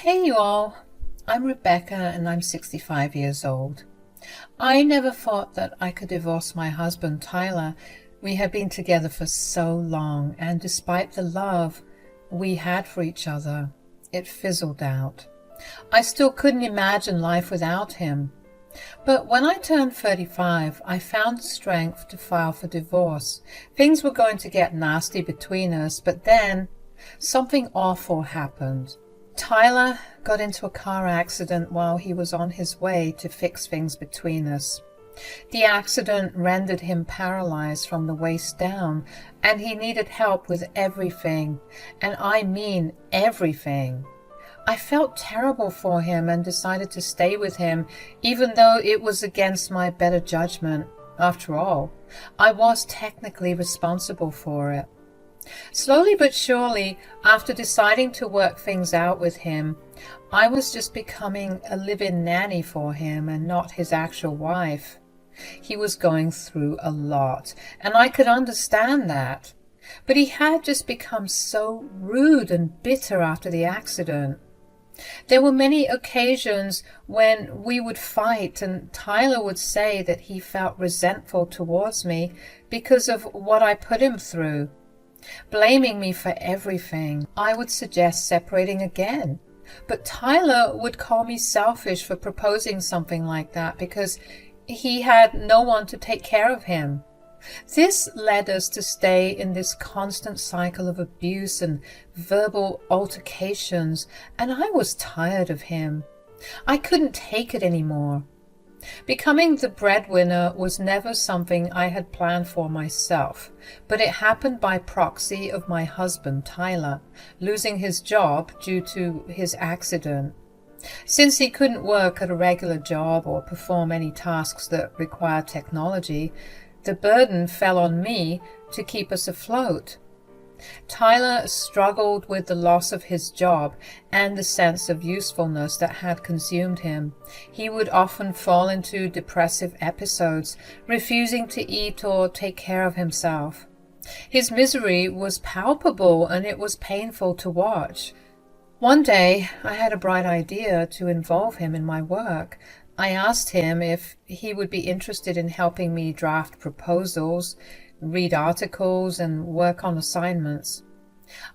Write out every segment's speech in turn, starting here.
Hey you all, I'm Rebecca and I'm 65 years old. I never thought that I could divorce my husband Tyler. We had been together for so long, and despite the love we had for each other, it fizzled out. I still couldn't imagine life without him. But when I turned 35, I found the strength to file for divorce. Things were going to get nasty between us, but then something awful happened. Tyler got into a car accident while he was on his way to fix things between us. The accident rendered him paralyzed from the waist down, and he needed help with everything, and I mean everything. I felt terrible for him and decided to stay with him, even though it was against my better judgment. After all, I was technically responsible for it. Slowly but surely, after deciding to work things out with him, I was just becoming a live-in nanny for him and not his actual wife. He was going through a lot, and I could understand that. But he had just become so rude and bitter after the accident. There were many occasions when we would fight, and Tyler would say that he felt resentful towards me because of what I put him through, blaming me for everything. I would suggest separating again, but Tyler would call me selfish for proposing something like that because he had no one to take care of him. This led us to stay in this constant cycle of abuse and verbal altercations, and I was tired of him. I couldn't take it anymore. Becoming the breadwinner was never something I had planned for myself, but it happened by proxy of my husband, Tyler, losing his job due to his accident. Since he couldn't work at a regular job or perform any tasks that required technology, the burden fell on me to keep us afloat. Tyler struggled with the loss of his job and the sense of usefulness that had consumed him. He would often fall into depressive episodes, refusing to eat or take care of himself. His misery was palpable, and it was painful to watch. One day, I had a bright idea to involve him in my work. I asked him if he would be interested in helping me draft proposals, read articles, and work on assignments.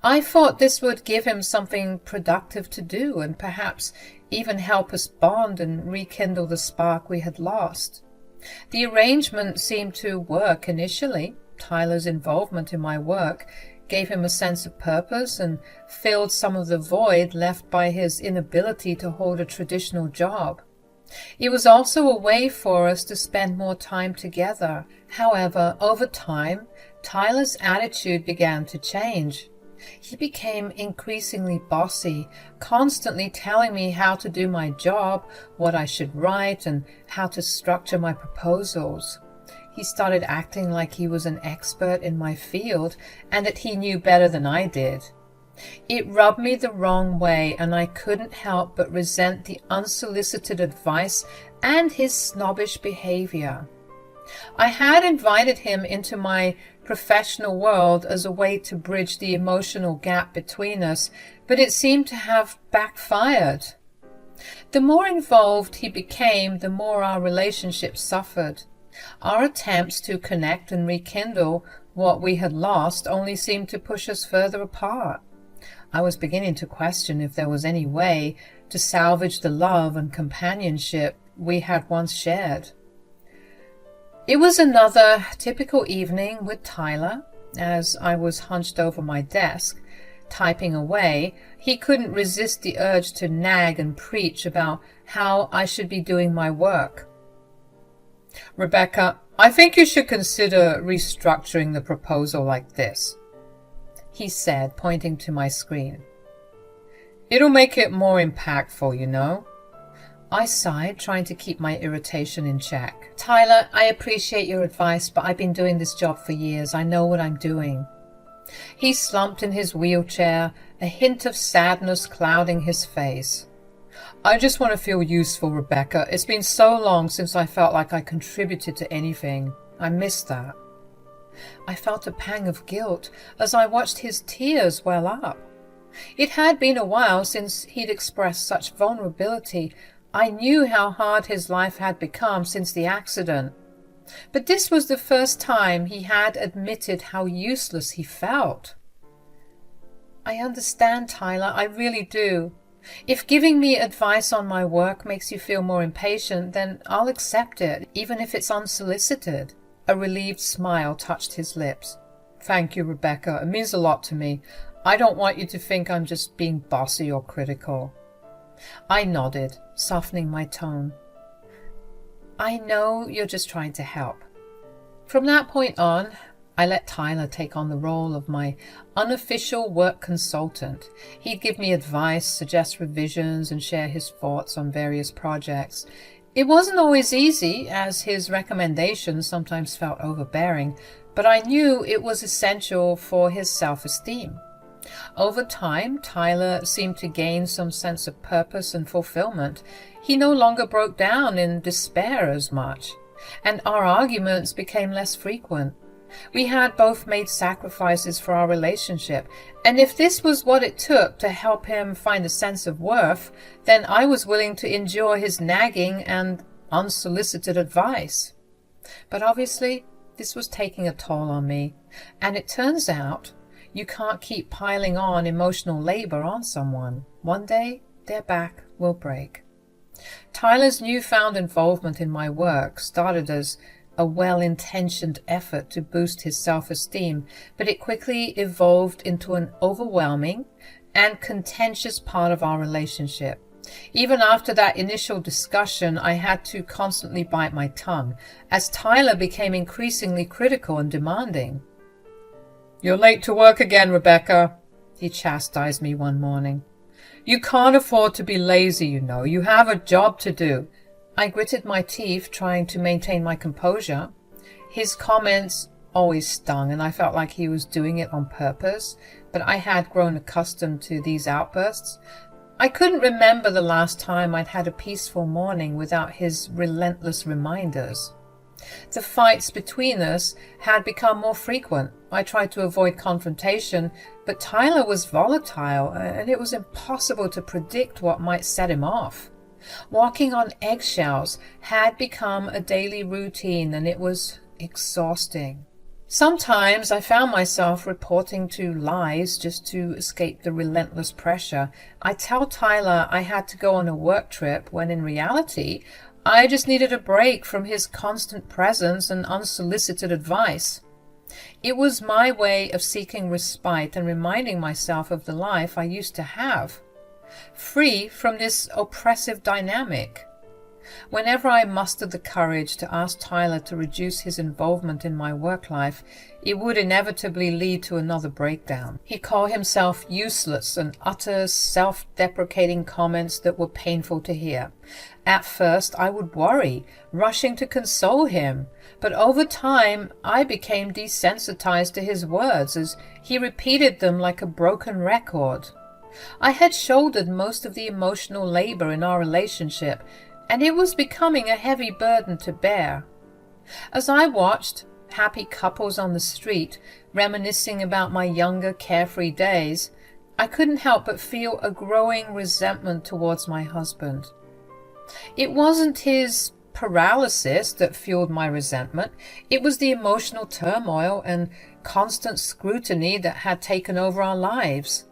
I thought this would give him something productive to do and perhaps even help us bond and rekindle the spark we had lost. The arrangement seemed to work initially. Tyler's involvement in my work gave him a sense of purpose and filled some of the void left by his inability to hold a traditional job. It was also a way for us to spend more time together. However, over time, Tyler's attitude began to change. He became increasingly bossy, constantly telling me how to do my job, what I should write, and how to structure my proposals. He started acting like he was an expert in my field and that he knew better than I did. It rubbed me the wrong way, and I couldn't help but resent the unsolicited advice and his snobbish behavior. I had invited him into my professional world as a way to bridge the emotional gap between us, but it seemed to have backfired. The more involved he became, the more our relationship suffered. Our attempts to connect and rekindle what we had lost only seemed to push us further apart. I was beginning to question if there was any way to salvage the love and companionship we had once shared. It was another typical evening with Tyler. As I was hunched over my desk, typing away, he couldn't resist the urge to nag and preach about how I should be doing my work. "Rebecca, I think you should consider restructuring the proposal like this," he said, pointing to my screen. "It'll make it more impactful, you know." I sighed, trying to keep my irritation in check. "Tyler, I appreciate your advice, but I've been doing this job for years. I know what I'm doing." He slumped in his wheelchair, a hint of sadness clouding his face. "I just want to feel useful, Rebecca. It's been so long since I felt like I contributed to anything. I miss that." I felt a pang of guilt as I watched his tears well up. It had been a while since he'd expressed such vulnerability. I knew how hard his life had become since the accident. But this was the first time he had admitted how useless he felt. I understand, Tyler, I really do. If giving me advice on my work makes you feel more impatient, then I'll accept it, even if it's unsolicited. A relieved smile touched his lips. Thank you, Rebecca. It means a lot to me. I don't want you to think I'm just being bossy or critical. I nodded, softening my tone. I know you're just trying to help. From that point on, I let Tyler take on the role of my unofficial work consultant. He'd give me advice, suggest revisions, and share his thoughts on various projects. It wasn't always easy, as his recommendations sometimes felt overbearing, but I knew it was essential for his self-esteem. Over time, Tyler seemed to gain some sense of purpose and fulfillment. He no longer broke down in despair as much, and our arguments became less frequent. We had both made sacrifices for our relationship, and if this was what it took to help him find a sense of worth, then I was willing to endure his nagging and unsolicited advice. But obviously, this was taking a toll on me, and it turns out you can't keep piling on emotional labor on someone. One day, their back will break. Tyler's newfound involvement in my work started as a well-intentioned effort to boost his self-esteem, but it quickly evolved into an overwhelming and contentious part of our relationship. Even after that initial discussion, I had to constantly bite my tongue, as Tyler became increasingly critical and demanding. "You're late to work again, Rebecca," he chastised me one morning. "You can't afford to be lazy, you know. You have a job to do." I gritted my teeth, trying to maintain my composure. His comments always stung, and I felt like he was doing it on purpose, but I had grown accustomed to these outbursts. I couldn't remember the last time I'd had a peaceful morning without his relentless reminders. The fights between us had become more frequent. I tried to avoid confrontation, but Tyler was volatile, and it was impossible to predict what might set him off. Walking on eggshells had become a daily routine, and it was exhausting. Sometimes I found myself reporting to lies just to escape the relentless pressure. I tell Tyler I had to go on a work trip, when in reality, I just needed a break from his constant presence and unsolicited advice. It was my way of seeking respite and reminding myself of the life I used to have, free from this oppressive dynamic. Whenever I mustered the courage to ask Tyler to reduce his involvement in my work life, it would inevitably lead to another breakdown. He'd call himself useless and utter self-deprecating comments that were painful to hear. At first, I would worry, rushing to console him, but over time, I became desensitized to his words as he repeated them like a broken record. I had shouldered most of the emotional labor in our relationship, and it was becoming a heavy burden to bear. As I watched happy couples on the street reminiscing about my younger, carefree days, I couldn't help but feel a growing resentment towards my husband. It wasn't his paralysis that fueled my resentment. It was the emotional turmoil and constant scrutiny that had taken over our lives.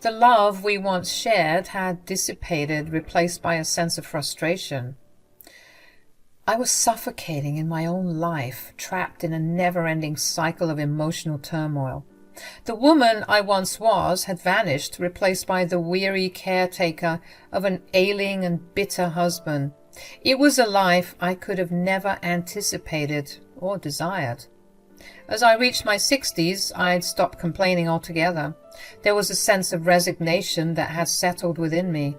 The love we once shared had dissipated, replaced by a sense of frustration. I was suffocating in my own life, trapped in a never-ending cycle of emotional turmoil. The woman I once was had vanished, replaced by the weary caretaker of an ailing and bitter husband. It was a life I could have never anticipated or desired. As I reached my 60s, I'd stopped complaining altogether. There was a sense of resignation that had settled within me.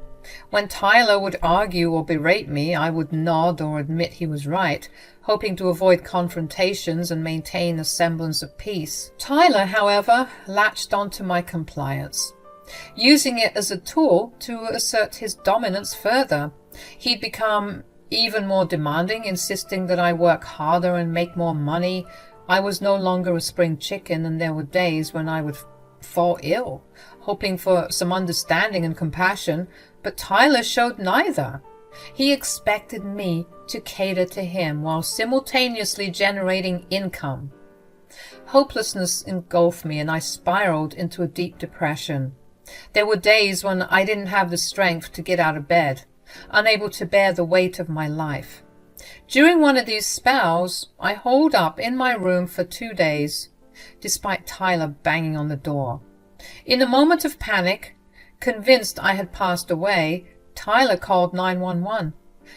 When Tyler would argue or berate me, I would nod or admit he was right, hoping to avoid confrontations and maintain a semblance of peace. Tyler, however, latched onto my compliance, using it as a tool to assert his dominance further. He'd become even more demanding, insisting that I work harder and make more money. I was no longer a spring chicken, and there were days when I would fall ill, hoping for some understanding and compassion, but Tyler showed neither. He expected me to cater to him while simultaneously generating income. Hopelessness engulfed me, and I spiraled into a deep depression. There were days when I didn't have the strength to get out of bed, unable to bear the weight of my life. During one of these spells, I holed up in my room for 2 days, despite Tyler banging on the door. In a moment of panic, convinced I had passed away, Tyler called 911.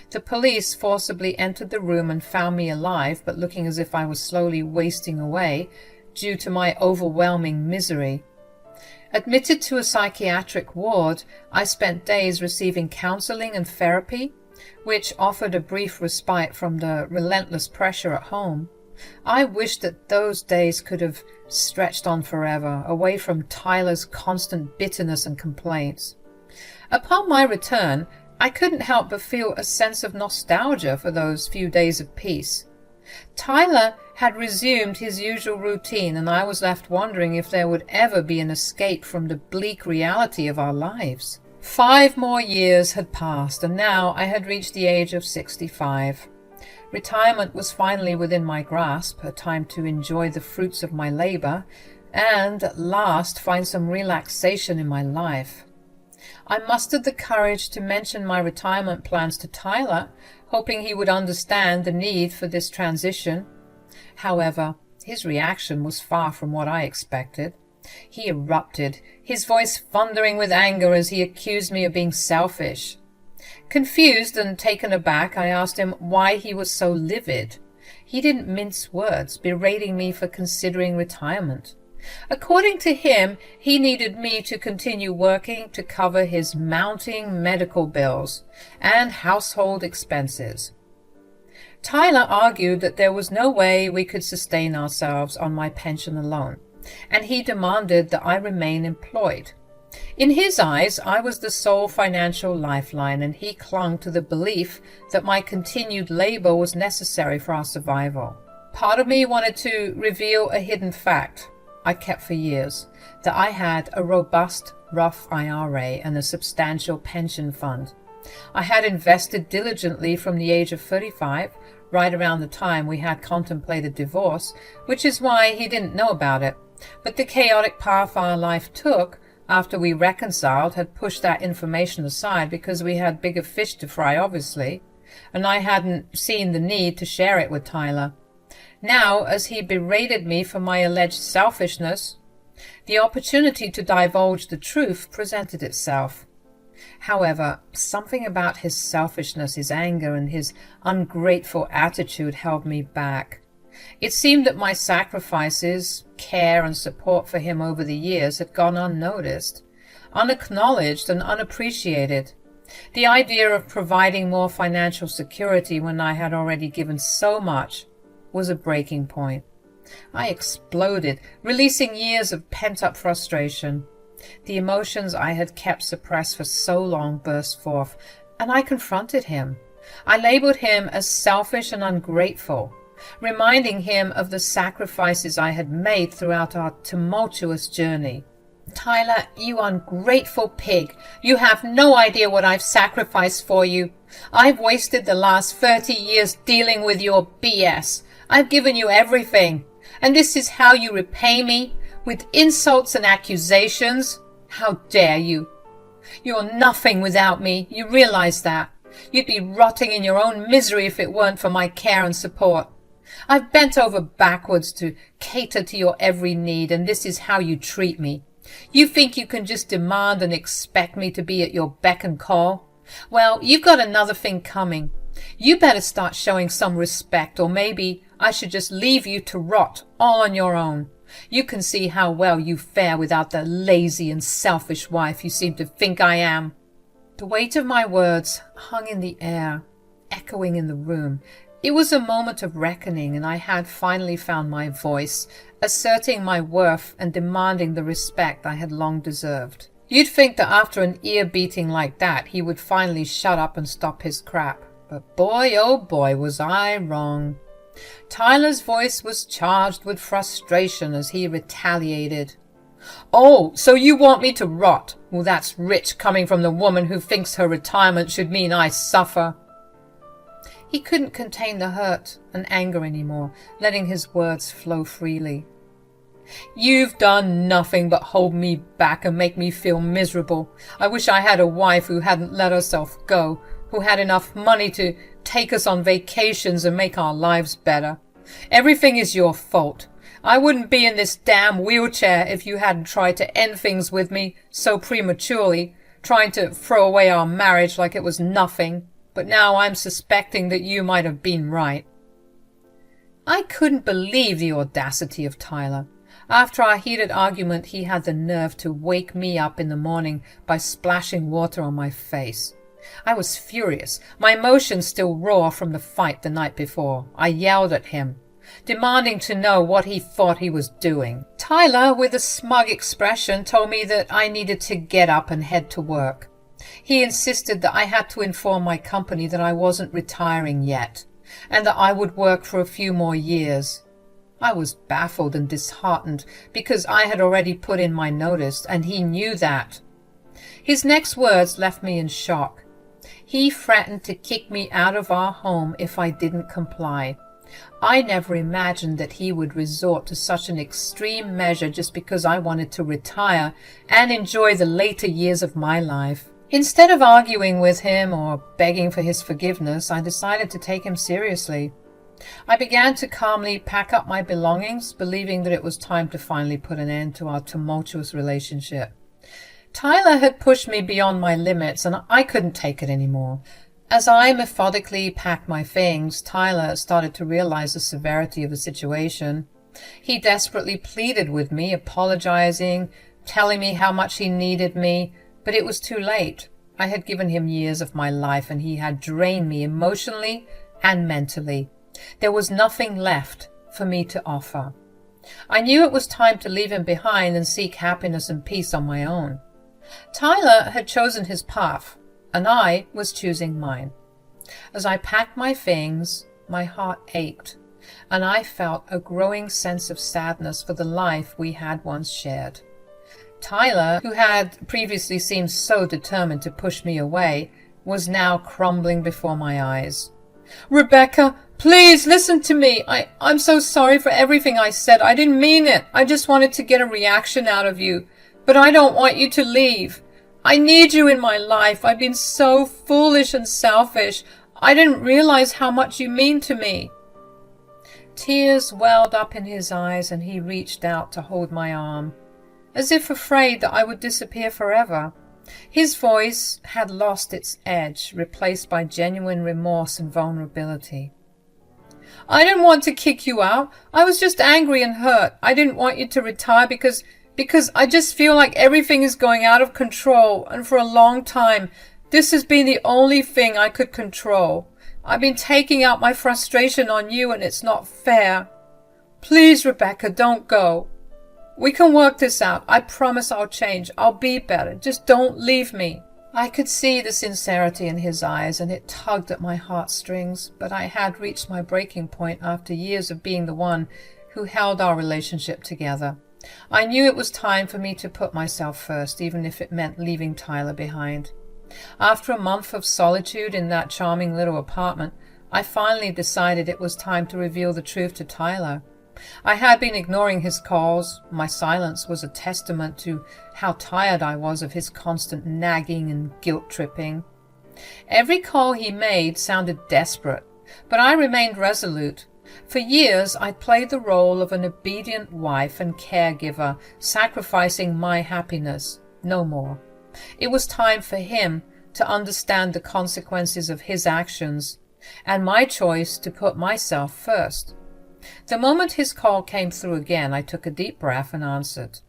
The police forcibly entered the room and found me alive, but looking as if I was slowly wasting away due to my overwhelming misery. Admitted to a psychiatric ward, I spent days receiving counseling and therapy, which offered a brief respite from the relentless pressure at home. I wished that those days could have stretched on forever, away from Tyler's constant bitterness and complaints. Upon my return, I couldn't help but feel a sense of nostalgia for those few days of peace. Tyler had resumed his usual routine, and I was left wondering if there would ever be an escape from the bleak reality of our lives. 5 more years had passed, and now I had reached the age of 65. Retirement was finally within my grasp, a time to enjoy the fruits of my labor, and at last find some relaxation in my life. I mustered the courage to mention my retirement plans to Tyler, hoping he would understand the need for this transition. However, his reaction was far from what I expected. He erupted, his voice thundering with anger as he accused me of being selfish. Confused and taken aback, I asked him why he was so livid. He didn't mince words, berating me for considering retirement. According to him, he needed me to continue working to cover his mounting medical bills and household expenses. Tyler argued that there was no way we could sustain ourselves on my pension alone, and he demanded that I remain employed. In his eyes, I was the sole financial lifeline, and he clung to the belief that my continued labor was necessary for our survival. Part of me wanted to reveal a hidden fact I kept for years, that I had a robust Roth IRA and a substantial pension fund. I had invested diligently from the age of 35, right around the time we had contemplated divorce, which is why he didn't know about it. But the chaotic path our life took after we reconciled had pushed that information aside because we had bigger fish to fry, obviously, and I hadn't seen the need to share it with Tyler. Now, as he berated me for my alleged selfishness, the opportunity to divulge the truth presented itself. However, something about his selfishness, his anger, and his ungrateful attitude held me back. It seemed that my sacrifices, care, and support for him over the years had gone unnoticed, unacknowledged, and unappreciated. The idea of providing more financial security when I had already given so much was a breaking point. I exploded, releasing years of pent-up frustration. The emotions I had kept suppressed for so long burst forth, and I confronted him. I labeled him as selfish and ungrateful, reminding him of the sacrifices I had made throughout our tumultuous journey. Tyler, you ungrateful pig. You have no idea what I've sacrificed for you. I've wasted the last 30 years dealing with your BS. I've given you everything. And this is how you repay me? With insults and accusations? How dare you? You're nothing without me. You realize that. You'd be rotting in your own misery if it weren't for my care and support. I've bent over backwards to cater to your every need, and this is how you treat me. You think you can just demand and expect me to be at your beck and call? Well, you've got another thing coming. You better start showing some respect, or maybe I should just leave you to rot all on your own. You can see how well you fare without the lazy and selfish wife you seem to think I am. The weight of my words hung in the air, echoing in the room. It was a moment of reckoning, and I had finally found my voice, asserting my worth and demanding the respect I had long deserved. You'd think that after an ear-beating like that, he would finally shut up and stop his crap. But boy, oh boy, was I wrong. Tyler's voice was charged with frustration as he retaliated. Oh, so you want me to rot? Well, that's rich coming from the woman who thinks her retirement should mean I suffer. He couldn't contain the hurt and anger anymore, letting his words flow freely. You've done nothing but hold me back and make me feel miserable. I wish I had a wife who hadn't let herself go, who had enough money to take us on vacations and make our lives better. Everything is your fault. I wouldn't be in this damn wheelchair if you hadn't tried to end things with me so prematurely, trying to throw away our marriage like it was nothing. But now I'm suspecting that you might have been right. I couldn't believe the audacity of Tyler. After our heated argument, he had the nerve to wake me up in the morning by splashing water on my face. I was furious, my emotions still raw from the fight the night before. I yelled at him, demanding to know what he thought he was doing. Tyler, with a smug expression, told me that I needed to get up and head to work. He insisted that I had to inform my company that I wasn't retiring yet, and that I would work for a few more years. I was baffled and disheartened because I had already put in my notice, and he knew that. His next words left me in shock. He threatened to kick me out of our home if I didn't comply. I never imagined that he would resort to such an extreme measure just because I wanted to retire and enjoy the later years of my life. Instead of arguing with him or begging for his forgiveness, I decided to take him seriously. I began to calmly pack up my belongings, believing that it was time to finally put an end to our tumultuous relationship. Tyler had pushed me beyond my limits, and I couldn't take it anymore. As I methodically packed my things, Tyler started to realize the severity of the situation. He desperately pleaded with me, apologizing, telling me how much he needed me, but it was too late. I had given him years of my life, and he had drained me emotionally and mentally. There was nothing left for me to offer. I knew it was time to leave him behind and seek happiness and peace on my own. Tyler had chosen his path, and I was choosing mine. As I packed my things, my heart ached, and I felt a growing sense of sadness for the life we had once shared. Tyler, who had previously seemed so determined to push me away, was now crumbling before my eyes. Rebecca, please listen to me. I'm so sorry for everything I said. I didn't mean it. I just wanted to get a reaction out of you. But I don't want you to leave. I need you in my life. I've been so foolish and selfish. I didn't realize how much you mean to me. Tears welled up in his eyes, and he reached out to hold my arm, as if afraid that I would disappear forever. His voice had lost its edge, replaced by genuine remorse and vulnerability. I didn't want to kick you out. I was just angry and hurt. I didn't want you to retire because I just feel like everything is going out of control, and for a long time, this has been the only thing I could control. I've been taking out my frustration on you, and it's not fair. Please, Rebecca, don't go. We can work this out. I promise I'll change. I'll be better. Just don't leave me. I could see the sincerity in his eyes, and it tugged at my heartstrings, but I had reached my breaking point after years of being the one who held our relationship together. I knew it was time for me to put myself first, even if it meant leaving Tyler behind. After a month of solitude in that charming little apartment, I finally decided it was time to reveal the truth to Tyler. I had been ignoring his calls. My silence was a testament to how tired I was of his constant nagging and guilt-tripping. Every call he made sounded desperate, but I remained resolute. For years, I'd played the role of an obedient wife and caregiver, sacrificing my happiness. No more. It was time for him to understand the consequences of his actions, and my choice to put myself first. The moment his call came through again, I took a deep breath and answered.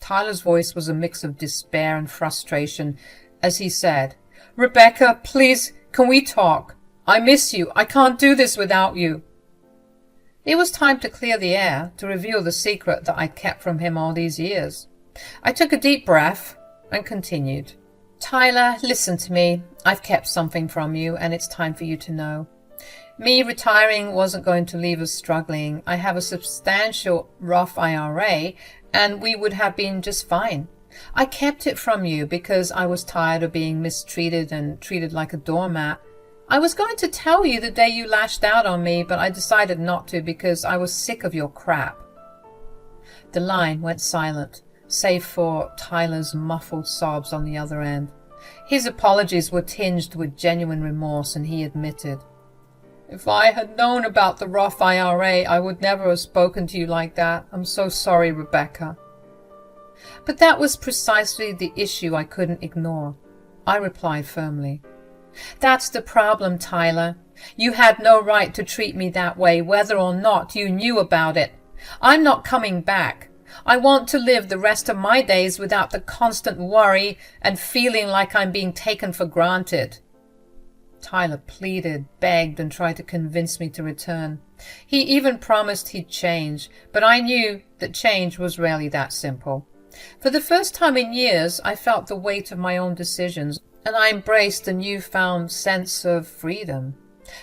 Tyler's voice was a mix of despair and frustration as he said, Rebecca, please, can we talk? I miss you. I can't do this without you. It was time to clear the air, to reveal the secret that I'd kept from him all these years. I took a deep breath and continued. Tyler, listen to me. I've kept something from you, and it's time for you to know. Me retiring wasn't going to leave us struggling. I have a substantial Roth IRA, and we would have been just fine. I kept it from you because I was tired of being mistreated and treated like a doormat. I was going to tell you the day you lashed out on me, but I decided not to because I was sick of your crap." The line went silent, save for Tyler's muffled sobs on the other end. His apologies were tinged with genuine remorse, and he admitted, "If I had known about the rough IRA, I would never have spoken to you like that. I'm so sorry, Rebecca." But that was precisely the issue I couldn't ignore. I replied firmly, "That's the problem, Tyler. You had no right to treat me that way, whether or not you knew about it. I'm not coming back. I want to live the rest of my days without the constant worry and feeling like I'm being taken for granted." Tyler pleaded, begged, and tried to convince me to return. He even promised he'd change, but I knew that change was rarely that simple. For the first time in years, I felt the weight of my own decisions, and I embraced a newfound sense of freedom.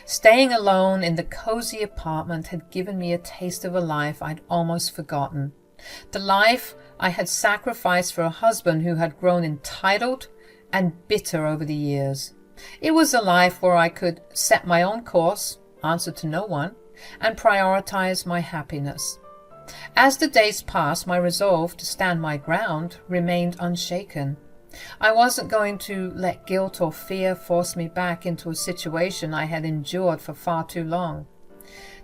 Staying alone in the cozy apartment had given me a taste of a life I'd almost forgotten. The life I had sacrificed for a husband who had grown entitled and bitter over the years. It was a life where I could set my own course, answer to no one, and prioritize my happiness. As the days passed, my resolve to stand my ground remained unshaken. I wasn't going to let guilt or fear force me back into a situation I had endured for far too long.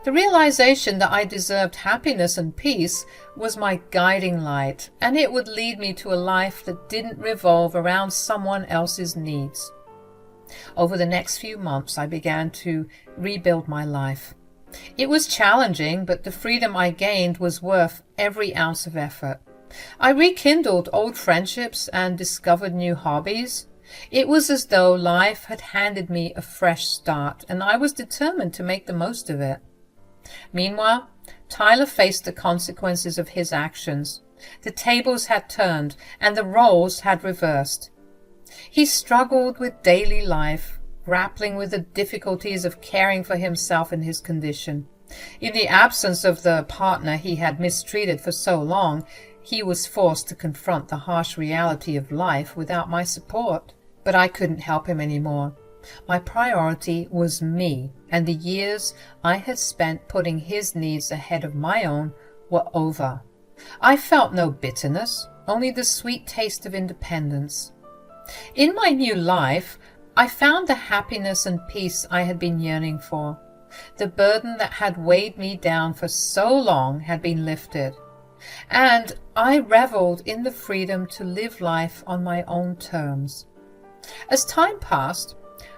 The realization that I deserved happiness and peace was my guiding light, and it would lead me to a life that didn't revolve around someone else's needs. Over the next few months, I began to rebuild my life. It was challenging, but the freedom I gained was worth every ounce of effort. I rekindled old friendships and discovered new hobbies. It was as though life had handed me a fresh start, and I was determined to make the most of it. Meanwhile, Tyler faced the consequences of his actions. The tables had turned, and the roles had reversed. He struggled with daily life, grappling with the difficulties of caring for himself and his condition. In the absence of the partner he had mistreated for so long, he was forced to confront the harsh reality of life without my support. But I couldn't help him anymore. My priority was me, and the years I had spent putting his needs ahead of my own were over. I felt no bitterness, only the sweet taste of independence. In my new life, I found the happiness and peace I had been yearning for. The burden that had weighed me down for so long had been lifted, and I reveled in the freedom to live life on my own terms. As time passed,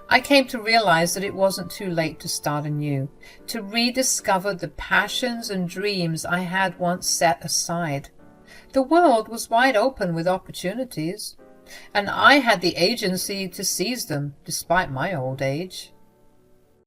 I came to realize that it wasn't too late to start anew, to rediscover the passions and dreams I had once set aside. The world was wide open with opportunities, and I had the agency to seize them, despite my old age.